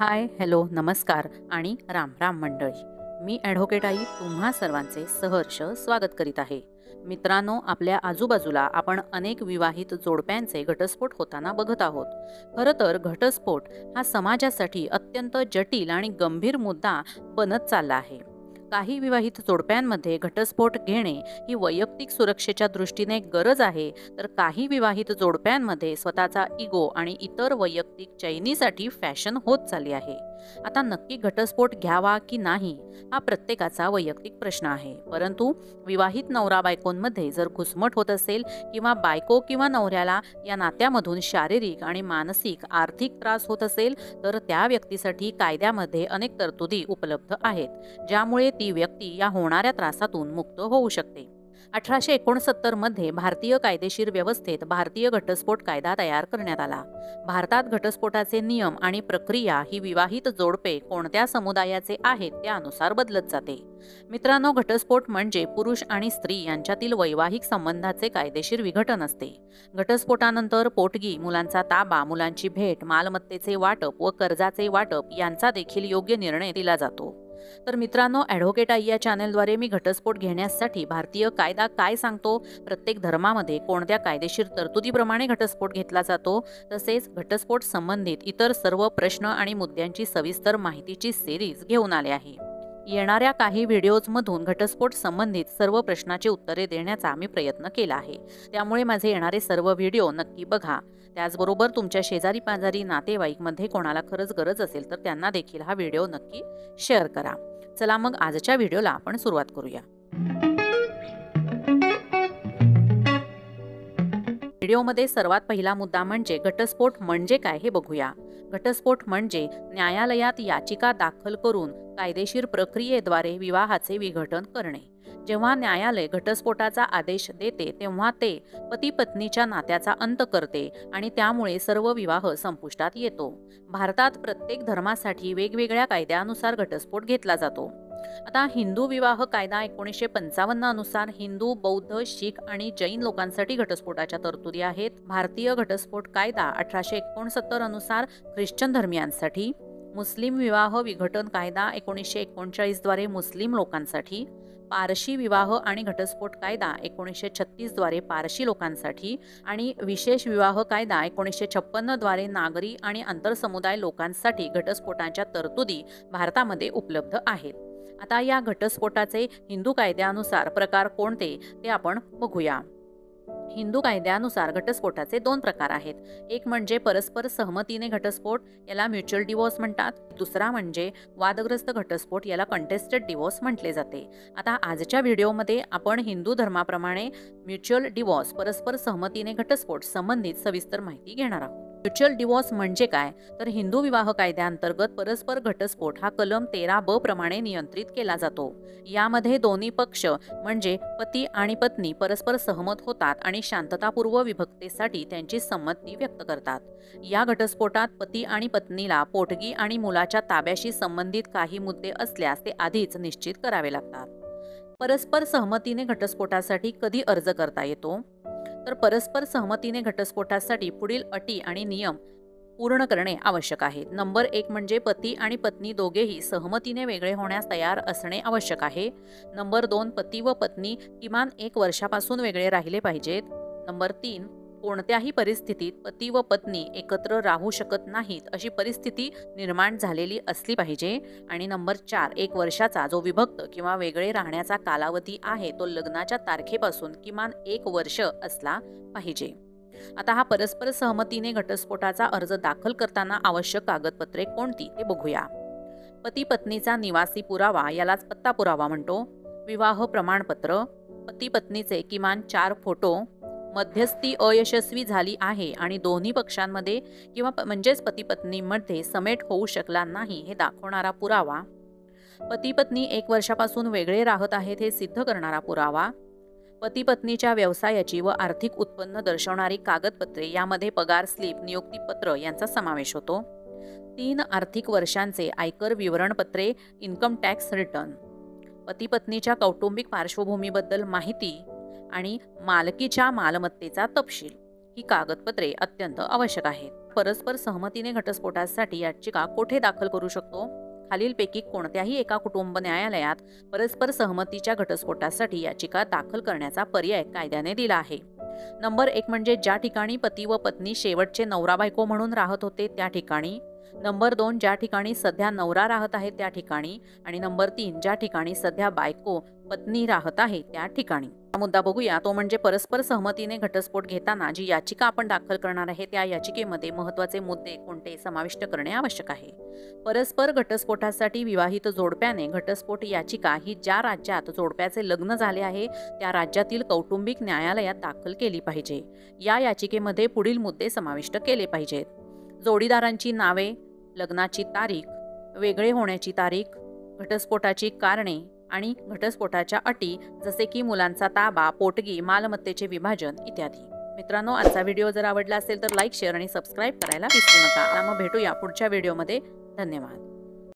हाय, hello, नमस्कार आणि राम राम मंडळी. मी ॲडव्होकेट आई तुम्हा सर्वांचे सहर्ष स्वागत करीत आहे. मित्रांनो, आपल्या आजूबाजूला आपण अनेक विवाहित जोडप्यांचे घटस्फोट होताना बघत आहोत. खरं तर घटस्फोट हा समाजासाठी अत्यंत जटिल आणि गंभीर मुद्दा बनत चालला आहे. काही विवाहित जोडप्यांमध्ये घटस्फोट घेणे ही वैयक्तिक सुरक्षेच्या दृष्टीने गरज आहे, तर काही विवाहित जोडप्यांमध्ये स्वतःचा इगो आणि इतर वैयक्तिक चैनीसाठी फॅशन होत चालली आहे. आता नक्की घटस्फोट घ्यावा की नाही हा प्रत्येकाचा वैयक्तिक प्रश्न आहे. परंतु विवाहित नवरा बायकोंमध्ये जर घुसमट होत असेल किंवा बायको किंवा नवऱ्याला या नात्यामधून शारीरिक आणि मानसिक आर्थिक त्रास होत असेल, तर त्या व्यक्तीसाठी कायद्यामध्ये अनेक तरतुदी उपलब्ध आहेत, ज्यामुळे ती व्यक्ती या होणाऱ्या त्रासातून मुक्त होऊ शकते. 1869 मध्ये भारतीय कायदेशीर व्यवस्थेत भारतीय घटस्फोट कायदा तयार करण्यात आला. भारतात घटस्फोटाचे नियम आणि प्रक्रिया ही विवाहित जोडपे कोणत्या समुदायाचे आहेत त्यानुसार बदलत जाते. मित्रांनो, घटस्फोट म्हणजे पुरुष आणि स्त्री यांच्यातील वैवाहिक संबंधाचे कायदेशीर विघटन असते. घटस्फोटानंतर पोटगी, मुलांचा ताबा, मुलांची भेट, मालमत्तेचे वाटप व कर्जाचे वाटप यांचा देखील योग्य निर्णय दिला जातो. तर मित्रांनो, ॲडव्होकेट आई या चॅनलद्वारे मी घटस्फोट घेण्यासाठी भारतीय कायदा काय सांगतो, प्रत्येक धर्मामध्ये कोणत्या कायदेशीर तरतुदीप्रमाणे घटस्फोट घेतला जातो, तसेच घटस्फोट संबंधित इतर सर्व प्रश्न आणि मुद्द्यांची सविस्तर माहितीची सिरीज घेऊन आले आहे. येणाऱ्या काही व्हिडिओजमधून घटस्फोट संबंधित सर्व प्रश्नाची उत्तरे देण्याचा मी प्रयत्न केला आहे. त्यामुळे माझे येणारे सर्व व्हिडिओ नक्की बघा. त्याचबरोबर तुमच्या शेजारी पाजारी नातेवाईकमध्ये कोणाला खरंच गरज असेल तर त्यांना देखील हा व्हिडिओ नक्की शेअर करा. चला मग आजच्या व्हिडिओला आपण सुरुवात करूया. व्हिडिओमध्ये सर्वात पहिला मुद्दा म्हणजे घटस्फोट म्हणजे काय हे बघूया. घटस्फोट म्हणजे न्यायालयात याचिका दाखल करून कायदेशीर प्रक्रियेद्वारे विवाहाचे विघटन करणे. जेव्हा न्यायालय घटस्फोटाचा आदेश देते तेव्हा ते पती पत्नीच्या नात्याचा अंत करते आणि त्यामुळे सर्व विवाह संपुष्टात येतो. भारतात प्रत्येक धर्मासाठी वेगवेगळ्या कायद्यानुसार घटस्फोट घेतला जातो. आता हिंदू विवाह कायदा 1955 अनुसार हिंदू, बौद्ध, शीख आणि जैन लोकांसाठी घटस्फोटाच्या तरतुदी आहेत. भारतीय घटस्फोट कायदा 1869 अनुसार ख्रिश्चन धर्मियांसाठी. मुस्लिम विवाह विघटन कायदा 1939 द्वारे मुस्लिम लोकांसाठी. पारशी विवाह आणि घटस्फोट कायदा 1936 द्वारे पारशी लोकांसाठी आणि विशेष विवाह कायदा 1956 द्वारे नागरी आणि आंतरसमुदाय लोकांसाठी घटस्फोटाच्या तरतुदी भारतामध्ये उपलब्ध आहेत. आता या घटस्फोटाचे हिंदू कायद्यानुसार प्रकार कोणते ते आपण बघूया. हिंदू कायद्यानुसार घटस्फोटाचे दोन प्रकार आहेत. एक म्हणजे परस्पर सहमतीने घटस्फोट, याला म्युच्युअल डिवोर्स म्हणतात. दुसरा म्हणजे वादग्रस्त घटस्फोट, याला कंटेस्टेड डिवोर्स म्हटले जाते. आता आजच्या व्हिडिओमध्ये आपण हिंदू धर्माप्रमाणे म्युच्युअल डिवोर्स, परस्पर सहमतीने घटस्फोट संबंधित सविस्तर माहिती घेणार आहोत. म्युच्युअल डिवोर्स म्हणजे काय, तर हिंदू विवाह कायद्याअंतर्गत परस्पर घटस्फोट हा कलम 13 प्रमाणे नियंत्रित केला जातो. यामध्ये दोन्ही पक्ष म्हणजे पती आणि पत्नी परस्पर सहमत होतात आणि शांततापूर्व विभक्तेसाठी त्यांची संमती व्यक्त करतात. या घटस्फोटात पती आणि पत्नीला पोटगी आणि मुलाच्या ताब्याशी संबंधित काही मुद्दे असल्यास ते आधीच निश्चित करावे लागतात. परस्पर सहमतीने घटस्फोटासाठी कधी अर्ज करता येतो, तर परस्पर सहमतीने घटस्फोटासाठी पुढील अटी आणि नियम पूर्ण करणे आवश्यक आहे. नंबर 1 म्हणजे पती आणि पत्नी दोघेही सहमतीने वेगळे होण्यास तयार असणे आवश्यक आहे. नंबर 2, पती व पत्नी किमान 1 वर्षापासून वेगळे राहिले पाहिजेत. नंबर 3, कोणत्याही परिस्थितीत पती व पत्नी एकत्र राहू शकत नाहीत अशी परिस्थिती निर्माण झालेली असली पाहिजे. आणि नंबर 4, 1 वर्षाचा जो विभक्त किंवा वेगळे राहण्याचा कालावधी आहे तो लग्नाच्या तारखेपासून किमान 1 वर्ष असला पाहिजे. आता हा परस्पर सहमतीने घटस्फोटाचा अर्ज दाखल करताना आवश्यक कागदपत्रे कोणती ते बघूया. पती पत्नीचा निवासी पुरावा, यालाच पत्ता पुरावा म्हणतो. विवाह प्रमाणपत्र, पती पत्नीचे किमान 4 फोटो, मध्यस्थी अयशस्वी झाली आहे आणि दोन्ही पक्षांमध्ये किंवा म्हणजेच पती पत्नीमध्ये समेट होऊ शकला नाही हे दाखवणारा पुरावा, पती पत्नी 1 वर्षापासून वेगळे राहत आहेत हे सिद्ध करणारा पुरावा, पती पत्नीच्या व्यवसायाची व आर्थिक उत्पन्न दर्शवणारी कागदपत्रे, यामध्ये पगार स्लिप, नियुक्तीपत्र यांचा समावेश होतो. 3 आर्थिक वर्षांचे आयकर विवरणपत्रे, इन्कम टॅक्स रिटर्न, पती पत्नीच्या कौटुंबिक पार्श्वभूमीबद्दल माहिती आणि मालकीच्या मालमत्तेचा तपशील ही कागदपत्रे अत्यंत आवश्यक आहेत. परस्पर सहमतीने घटस्फोटासाठी याचिका कोठे दाखल करू शकतो? खालीलपैकी कोणत्याही एका कुटुंब न्यायालयात परस्पर सहमतीच्या घटस्फोटासाठी याचिका दाखल करण्याचा पर्याय कायद्याने दिला आहे. नंबर 1 म्हणजे ज्या ठिकाणी पती व पत्नी शेवटचे नवरा बायको म्हणून राहत होते त्या ठिकाणी. नंबर 2 ज्या ठिकाणी सध्या नवरा राहत आहे त्या ठिकाणी. आणि नंबर 3 ज्या ठिकाणी सध्या बायको पत्नी राहत आहे त्या ठिकाणी. हा मुद्दा बघूया, तो म्हणजे परस्पर सहमतीने घटस्फोट घेताना जी याचिका आपण दाखल करणार आहे त्या याचिकेमध्ये महत्त्वाचे मुद्दे कोणते समाविष्ट करणे आवश्यक आहे. परस्पर घटस्फोटासाठी विवाहित जोडप्याने घटस्फोट याचिका ही ज्या राज्यात जोडप्याचे लग्न झाले आहे त्या राज्यातील कौटुंबिक न्यायालयात दाखल केली पाहिजे. या याचिकेमध्ये पुढील मुद्दे समाविष्ट केले पाहिजेत: जोडीदारांची नावे, लग्नाची तारीख, वेगळे होण्याची तारीख, घटस्फोटाची कारणे आणि घटस्फोटाच्या अटी जसे की मुलांचा ताबा, पोटगी, मालमत्तेचे विभाजन इत्यादी. मित्रांनो, आजचा व्हिडिओ जर आवडला असेल तर लाईक, शेअर आणि सबस्क्राईब करायला विसरू नका. मग भेटूया पुढच्या व्हिडिओमध्ये. धन्यवाद.